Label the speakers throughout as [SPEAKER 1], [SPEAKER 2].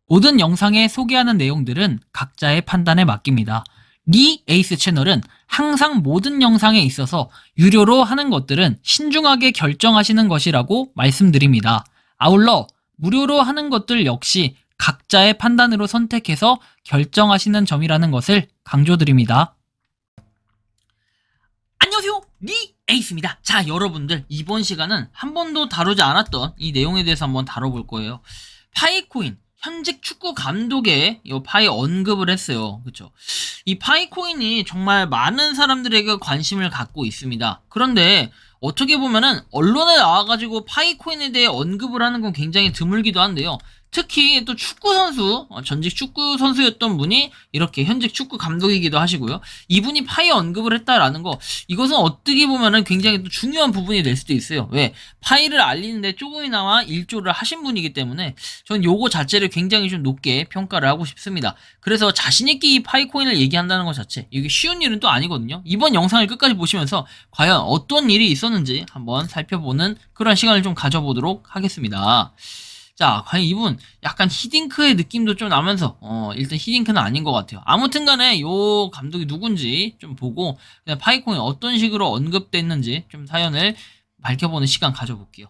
[SPEAKER 1] 모든 영상에 소개하는 내용들은 각자의 판단에 맡깁니다. 리 에이스 채널은 항상 모든 영상에 있어서 유료로 하는 것들은 신중하게 결정하시는 것이라고 말씀드립니다. 아울러 무료로 하는 것들 역시 각자의 판단으로 선택해서 결정하시는 점이라는 것을 강조드립니다. 안녕하세요, 리 에이스입니다. 자, 여러분들, 이번 시간은 한 번도 다루지 않았던 이 내용에 대해서 한번 다뤄볼 거예요. 파이코인, 현직 축구 감독의 이 파이 언급을 했어요. 그쵸? 이 파이코인이 정말 많은 사람들에게 관심을 갖고 있습니다. 그런데 어떻게 보면은 언론에 나와가지고 파이코인에 대해 언급을 하는 건 굉장히 드물기도 한데요. 특히 또 축구 선수, 전직 축구 선수였던 분이 이렇게 현직 축구 감독이기도 하시고요. 이분이 파이 언급을 했다라는 거, 이것은 어떻게 보면은 굉장히 또 중요한 부분이 될 수도 있어요. 왜? 파이를 알리는데 조금이나마 일조를 하신 분이기 때문에 전 요거 자체를 굉장히 좀 높게 평가를 하고 싶습니다. 그래서 자신있게 이 파이코인을 얘기한다는 것 자체, 이게 쉬운 일은 또 아니거든요. 이번 영상을 끝까지 보시면서 과연 어떤 일이 있었는지 한번 살펴보는 그런 시간을 좀 가져보도록 하겠습니다. 자, 과연 이분 약간 히딩크의 느낌도 좀 나면서 일단 히딩크는 아닌 것 같아요. 아무튼 간에 요 감독이 누군지 좀 보고 그냥 파이코인 어떤 식으로 언급됐는지 좀 사연을 밝혀보는 시간 가져볼게요.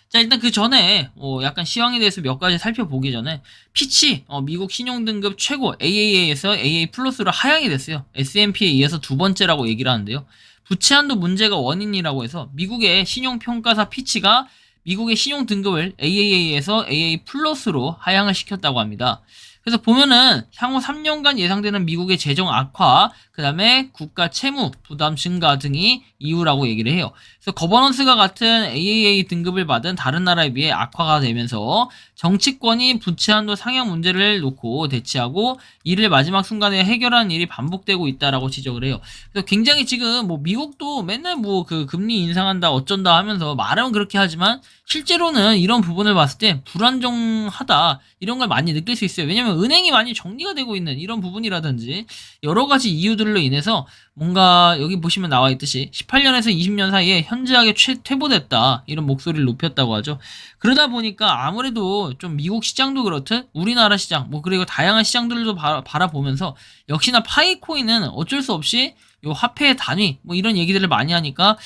[SPEAKER 1] 자, 일단 그 전에 약간 시황에 대해서 몇 가지 살펴보기 전에 피치 미국 신용등급 최고 AAA에서 AA 플러스로 하향이 됐어요. S&P에 의해서 두 번째라고 얘기를 하는데요. 부채한도 문제가 원인이라고 해서 미국의 신용평가사 피치가 미국의 신용등급을 AAA에서 AA 플러스로 하향을 시켰다고 합니다. 그래서 보면은 향후 3년간 예상되는 미국의 재정 악화, 그 다음에 국가 채무 부담 증가 등이 이유라고 얘기를 해요. 그래서 거버넌스가 같은 AAA 등급을 받은 다른 나라에 비해 악화가 되면서 정치권이 부채 한도 상향 문제를 놓고 대치하고 이를 마지막 순간에 해결하는 일이 반복되고 있다라고 지적을 해요. 그래서 굉장히 지금 뭐 미국도 맨날 뭐 그 금리 인상한다 어쩐다 하면서 말은 그렇게 하지만 실제로는 이런 부분을 봤을 때 불안정하다 이런 걸 많이 느낄 수 있어요. 왜냐면 은행이 많이 정리가 되고 있는 이런 부분이라든지 여러 가지 이유들로 인해서 뭔가 여기 보시면 나와 있듯이 18년에서 20년 사이에 현저하게 퇴보됐다 이런 목소리를 높였다고 하죠. 그러다 보니까 아무래도 좀 미국 시장도 그렇듯 우리나라 시장 뭐 그리고 다양한 시장들도 바라보면서 역시나 파이코인은 어쩔 수 없이 요 화폐의 단위 뭐 이런 얘기들을 많이 하니까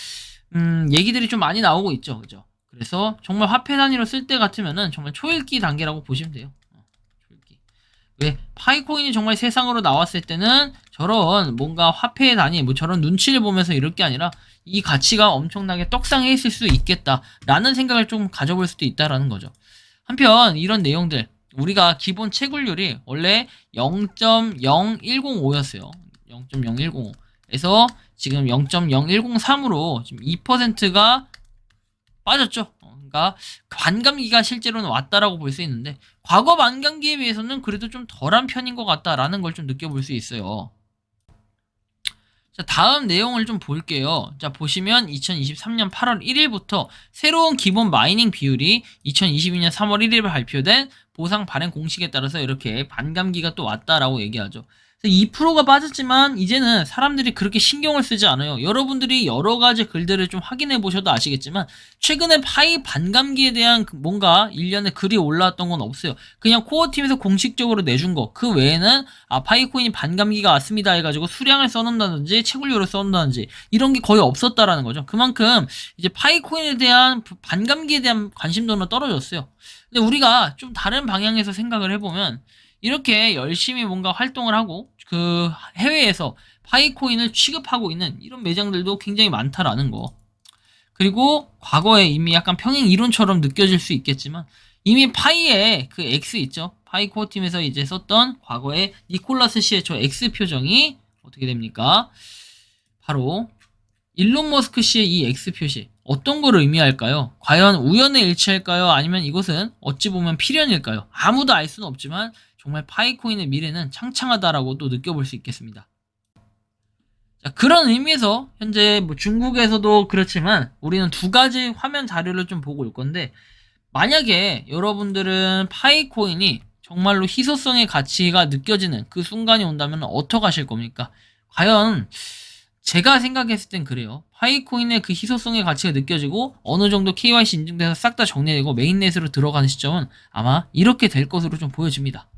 [SPEAKER 1] 얘기들이 좀 많이 나오고 있죠. 그죠? 그래서 정말 화폐 단위로 쓸 때 같으면은 정말 초읽기 단계라고 보시면 돼요. 초읽기. 왜? 파이코인이 정말 세상으로 나왔을 때는 저런 뭔가 화폐의 단위, 뭐 저런 눈치를 보면서 이럴 게 아니라 이 가치가 엄청나게 떡상해 있을 수 있겠다라는 생각을 좀 가져볼 수도 있다라는 거죠. 한편 이런 내용들, 우리가 기본 채굴률이 원래 0.0105였어요. 0.0105에서 지금 0.0103으로 지금 2%가 빠졌죠. 그러니까 반감기가 실제로는 왔다라고 볼 수 있는데 과거 반감기에 비해서는 그래도 좀 덜한 편인 것 같다라는 걸 좀 느껴볼 수 있어요. 자, 다음 내용을 좀 볼게요. 자, 보시면 2023년 8월 1일부터 새로운 기본 마이닝 비율이 2022년 3월 1일 발표된 보상 발행 공식에 따라서 이렇게 반감기가 또 왔다라고 얘기하죠. 2%가 빠졌지만 이제는 사람들이 그렇게 신경을 쓰지 않아요. 여러분들이 여러 가지 글들을 좀 확인해 보셔도 아시겠지만 최근에 파이 반감기에 대한 뭔가 일련의 글이 올라왔던 건 없어요. 그냥 코어팀에서 공식적으로 내준 거. 그 외에는 파이코인이 반감기가 왔습니다 해가지고 수량을 써놓는다든지 채굴료를 써놓는다든지 이런 게 거의 없었다라는 거죠. 그만큼 이제 파이코인에 대한 반감기에 대한 관심도는 떨어졌어요. 근데 우리가 좀 다른 방향에서 생각을 해보면 이렇게 열심히 뭔가 활동을 하고 그 해외에서 파이코인을 취급하고 있는 이런 매장들도 굉장히 많다라는 거. 그리고 과거에 이미 약간 평행 이론처럼 느껴질 수 있겠지만 이미 파이의 그 X 있죠. 파이코어 팀에서 이제 썼던 과거의 니콜라스 씨의 저 X 표정이 어떻게 됩니까? 바로 일론 머스크 씨의 이 X 표시 어떤 걸 의미할까요? 과연 우연의 일치일까요? 아니면 이것은 어찌 보면 필연일까요? 아무도 알 수는 없지만 정말 파이코인의 미래는 창창하다라고 또 느껴볼 수 있겠습니다. 자, 그런 의미에서 현재 뭐 중국에서도 그렇지만 우리는 두 가지 화면 자료를 좀 보고 올 건데 만약에 여러분들은 파이코인이 정말로 희소성의 가치가 느껴지는 그 순간이 온다면 어떡하실 겁니까? 과연 제가 생각했을 땐 그래요. 파이코인의 그 희소성의 가치가 느껴지고 어느 정도 KYC 인증돼서 싹 다 정리되고 메인넷으로 들어가는 시점은 아마 이렇게 될 것으로 좀 보여집니다.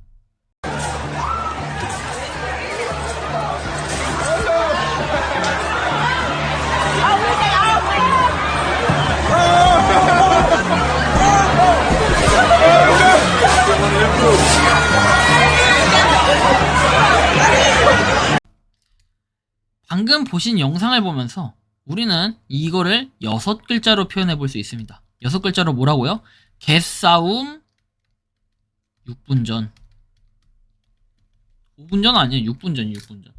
[SPEAKER 1] 방금 보신 영상을 보면서 우리는 이거를 6글자로 표현해 볼 수 있습니다. 6글자로 뭐라고요? 개싸움 6분 전. 5분 전 아니에요. 6분 전, 6분 전.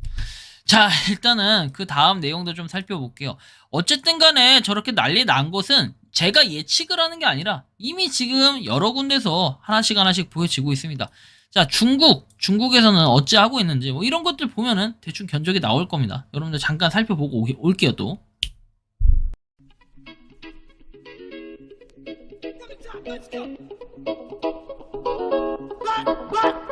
[SPEAKER 1] 자, 일단은 그 다음 내용도 좀 살펴볼게요. 어쨌든 간에 저렇게 난리 난 것은 제가 예측을 하는 게 아니라 이미 지금 여러 군데서 하나씩 보여지고 있습니다. 자, 중국에서는 어찌하고 있는지 뭐 이런 것들 보면은 대충 견적이 나올 겁니다. 여러분들 잠깐 살펴보고 올게요 또.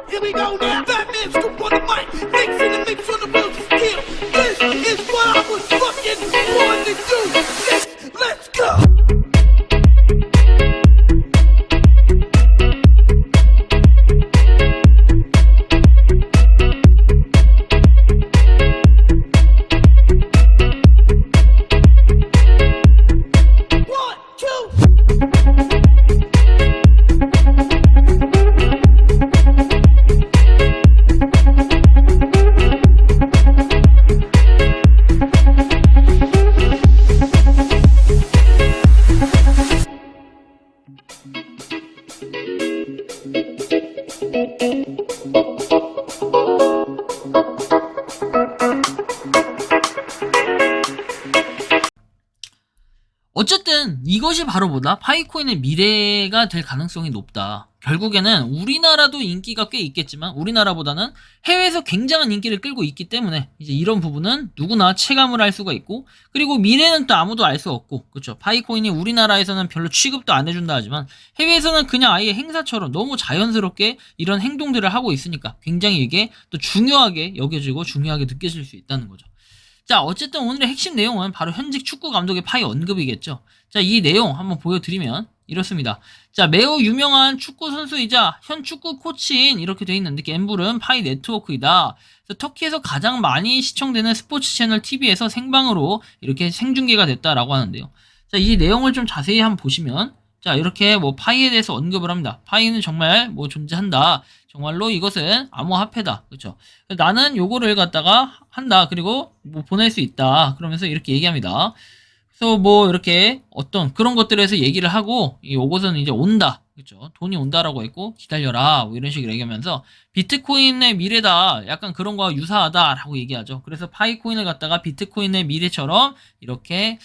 [SPEAKER 2] Here we go now. Batman scoop on the mic, mix in the mix on the wheels of steel. This is what I was fucking born to do. Let's go.
[SPEAKER 1] 어쨌든 이것이 바로 뭐다? 파이코인의 미래가 될 가능성이 높다. 결국에는 우리나라도 인기가 꽤 있겠지만 우리나라보다는 해외에서 굉장한 인기를 끌고 있기 때문에 이제 이런 부분은 누구나 체감을 할 수가 있고, 그리고 미래는 또 아무도 알 수 없고, 그렇죠? 파이코인이 우리나라에서는 별로 취급도 안 해준다 하지만 해외에서는 그냥 아예 행사처럼 너무 자연스럽게 이런 행동들을 하고 있으니까 굉장히 이게 또 중요하게 여겨지고 중요하게 느껴질 수 있다는 거죠. 자, 어쨌든 오늘의 핵심 내용은 바로 현직 축구 감독의 파이 언급이겠죠. 자, 이 내용 한번 보여드리면 이렇습니다. 자, 매우 유명한 축구 선수이자 현 축구 코치인 이렇게 돼 있는데 갬블은 파이 네트워크이다. 그래서 터키에서 가장 많이 시청되는 스포츠 채널 TV에서 생방으로 이렇게 생중계가 됐다라고 하는데요. 자, 이 내용을 좀 자세히 한번 보시면, 자, 이렇게 뭐 파이에 대해서 언급을 합니다. 파이는 정말 뭐 존재한다. 정말로 이것은 암호화폐다. 그렇죠? 나는 요거를 갖다가 한다. 그리고 뭐 보낼 수 있다. 그러면서 이렇게 얘기합니다. 그래서 뭐 이렇게 어떤 그런 것들에서 얘기를 하고, 요것은 이제 온다. 그렇죠? 돈이 온다라고 했고 기다려라. 뭐 이런 식으로 얘기하면서 비트코인의 미래다. 약간 그런 거와 유사하다라고 얘기하죠. 그래서 파이코인을 갖다가 비트코인의 미래처럼 이렇게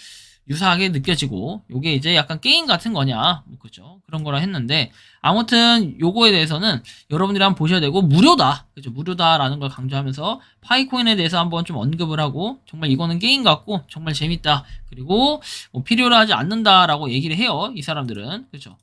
[SPEAKER 1] 유사하게 느껴지고, 요게 이제 약간 게임 같은 거냐, 뭐 그죠? 그런 거라 했는데, 아무튼 요거에 대해서는 여러분들이 한번 보셔야 되고, 무료다, 그죠? 무료다라는 걸 강조하면서 파이코인에 대해서 한번 좀 언급을 하고, 정말 이거는 게임 같고 정말 재밌다, 그리고 뭐 필요로 하지 않는다라고 얘기를 해요, 이 사람들은. 그죠?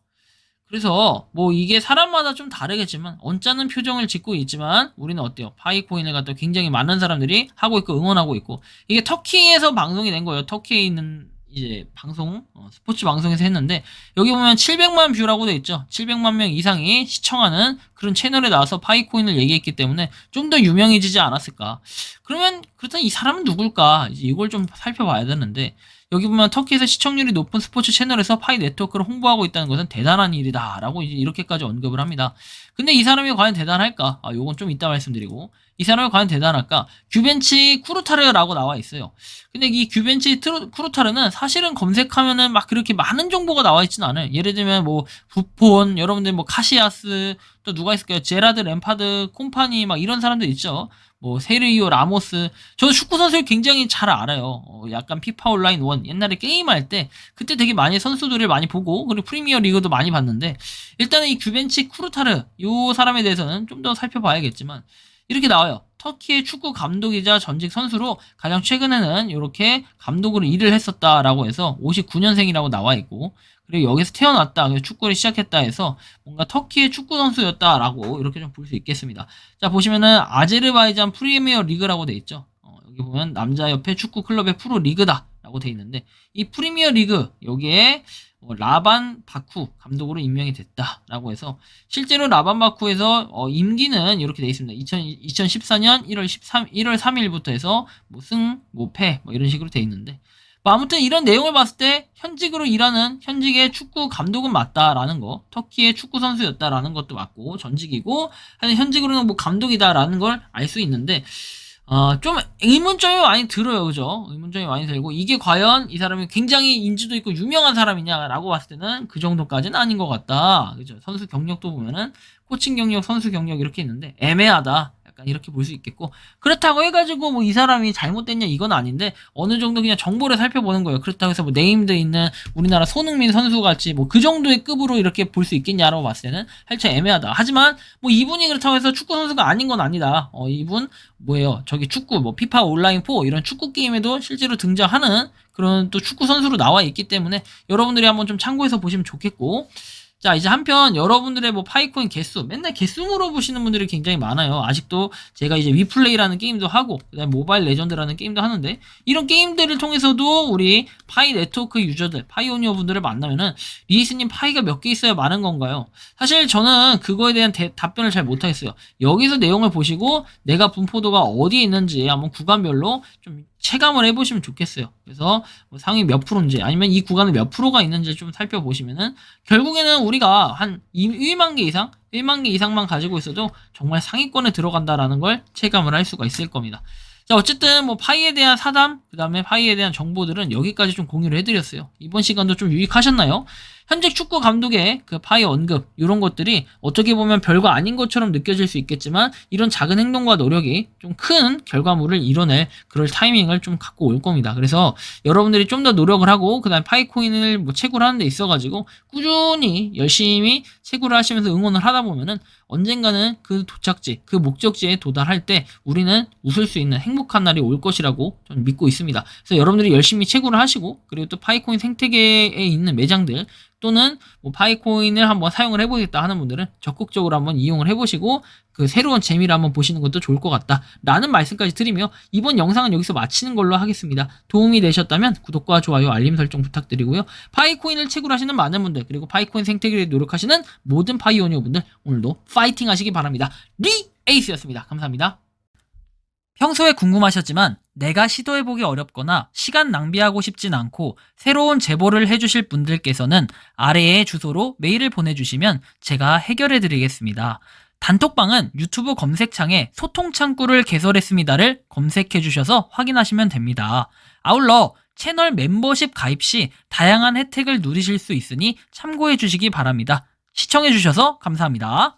[SPEAKER 1] 그래서 뭐 이게 사람마다 좀 다르겠지만 언짢은 표정을 짓고 있지만 우리는 어때요? 파이코인을 갖다 굉장히 많은 사람들이 하고 있고 응원하고 있고, 이게 터키에서 방송이 된 거예요. 터키에 있는 이제 방송, 스포츠 방송에서 했는데, 여기 보면 700만 뷰라고 돼 있죠. 700만 명 이상이 시청하는 그런 채널에 나와서 파이코인을 얘기했기 때문에 좀 더 유명해지지 않았을까. 그러면 그렇다면 이 사람은 누굴까? 이제 이걸 좀 살펴봐야 되는데, 여기 보면 터키에서 시청률이 높은 스포츠 채널에서 파이 네트워크를 홍보하고 있다는 것은 대단한 일이다 라고 이제 이렇게까지 언급을 합니다. 근데 이 사람이 과연 대단할까? 요건 좀 이따 말씀드리고, 이 사람이 과연 대단할까? 규벤치 쿠르타르라고 나와 있어요. 근데 이 규벤치 쿠르타르는 사실은 검색하면은 막 그렇게 많은 정보가 나와 있지는 않아요. 예를 들면 뭐 부폰, 여러분들 뭐 카시아스, 또 누가 있을까요? 제라드 램파드, 콤파니 막 이런 사람들 있죠. 뭐 세르이오 라모스. 저 축구 선수를 굉장히 잘 알아요. 약간 피파 온라인 1 옛날에 게임할 때 그때 되게 많이 선수들을 많이 보고, 그리고 프리미어 리그도 많이 봤는데, 일단은 이 규벤치 쿠르타르 요 사람에 대해서는 좀 더 살펴봐야겠지만 이렇게 나와요. 터키의 축구 감독이자 전직 선수로 가장 최근에는 이렇게 감독으로 일을 했었다라고 해서 59년생이라고 나와 있고, 그리고 여기서 태어났다, 그래서 축구를 시작했다 해서 뭔가 터키의 축구 선수였다라고 이렇게 좀 볼 수 있겠습니다. 자, 보시면은 아제르바이잔 프리미어 리그라고 돼 있죠. 여기 보면 남자협회 축구 클럽의 프로 리그다라고 돼 있는데 이 프리미어 리그 여기에 라반 바쿠 감독으로 임명이 됐다라고 해서 실제로 라반 바쿠에서 임기는 이렇게 돼 있습니다. 2014년 1월 3일부터 해서 뭐 승, 뭐 패, 뭐 이런 식으로 돼 있는데 뭐 아무튼 이런 내용을 봤을 때 현직으로 일하는 현직의 축구 감독은 맞다라는 거, 터키의 축구 선수였다라는 것도 맞고 전직이고 현직으로는 뭐 감독이다라는 걸 알 수 있는데 좀 의문점이 많이 들어요. 그죠? 의문점이 많이 들고 이게 과연 이 사람이 굉장히 인지도 있고 유명한 사람이냐라고 봤을 때는 그 정도까지는 아닌 것 같다. 그죠? 선수 경력도 보면은 코칭 경력, 선수 경력 이렇게 있는데 애매하다. 약간 이렇게 볼 수 있겠고 그렇다고 해가지고 뭐 이 사람이 잘못됐냐 이건 아닌데 어느 정도 그냥 정보를 살펴보는 거예요. 그렇다고 해서 뭐 네임드 있는 우리나라 손흥민 선수 같이 뭐 그 정도의 급으로 이렇게 볼 수 있겠냐라고 봤을 때는 살짝 애매하다. 하지만 뭐 이분이 그렇다고 해서 축구 선수가 아닌 건 아니다. 이분 뭐예요? 저기 축구 뭐 피파 온라인 4 이런 축구 게임에도 실제로 등장하는 그런 또 축구 선수로 나와 있기 때문에 여러분들이 한번 좀 참고해서 보시면 좋겠고 자 이제 한편 여러분들의 뭐 파이코인 개수 맨날 개수 물어보시는 분들이 굉장히 많아요. 아직도 제가 이제 위플레이라는 게임도 하고 그다음에 모바일 레전드라는 게임도 하는데 이런 게임들을 통해서도 우리 파이 네트워크 유저들 파이오니어 분들을 만나면은 리이스님 파이가 몇 개 있어야 많은 건가요? 사실 저는 그거에 대한 답변을 잘 못하겠어요. 여기서 내용을 보시고 내가 분포도가 어디에 있는지 한번 구간별로 좀 체감을 해보시면 좋겠어요. 그래서 뭐 상위 몇 프로인지 아니면 이 구간에 몇 프로가 있는지 좀 살펴보시면은 결국에는 우리가 한 1만 개 이상 1만 개 이상만 가지고 있어도 정말 상위권에 들어간다라는 걸 체감을 할 수가 있을 겁니다. 자 어쨌든 뭐 파이에 대한 사담 그 다음에 파이에 대한 정보들은 여기까지 좀 공유를 해드렸어요. 이번 시간도 좀 유익하셨나요? 현직 축구 감독의 그 파이 언급 이런 것들이 어떻게 보면 별거 아닌 것처럼 느껴질 수 있겠지만 이런 작은 행동과 노력이 좀 큰 결과물을 이뤄낼 그럴 타이밍을 좀 갖고 올 겁니다. 그래서 여러분들이 좀 더 노력을 하고 그 다음에 파이코인을 뭐 채굴 하는 데 있어가지고 꾸준히 열심히 채굴을 하시면서 응원을 하다 보면은 언젠가는 그 도착지 그 목적지에 도달할 때 우리는 웃을 수 있는 행복한 날이 올 것이라고 저는 믿고 있습니다. 그래서 여러분들이 열심히 채굴을 하시고 그리고 또 파이코인 생태계에 있는 매장들 또는 뭐 파이코인을 한번 사용을 해보겠다 하는 분들은 적극적으로 한번 이용을 해보시고 그 새로운 재미를 한번 보시는 것도 좋을 것 같다 라는 말씀까지 드리며 이번 영상은 여기서 마치는 걸로 하겠습니다. 도움이 되셨다면 구독과 좋아요 알림 설정 부탁드리고요. 파이코인을 채굴하시는 많은 분들 그리고 파이코인 생태계를 노력하시는 모든 파이오니어 분들 오늘도 파이팅 하시기 바랍니다. 리에이스였습니다. 감사합니다. 평소에 궁금하셨지만 내가 시도해보기 어렵거나 시간 낭비하고 싶진 않고 새로운 제보를 해주실 분들께서는 아래의 주소로 메일을 보내주시면 제가 해결해드리겠습니다. 단톡방은 유튜브 검색창에 소통창구를 개설했습니다를 검색해주셔서 확인하시면 됩니다. 아울러 채널 멤버십 가입 시 다양한 혜택을 누리실 수 있으니 참고해주시기 바랍니다. 시청해주셔서 감사합니다.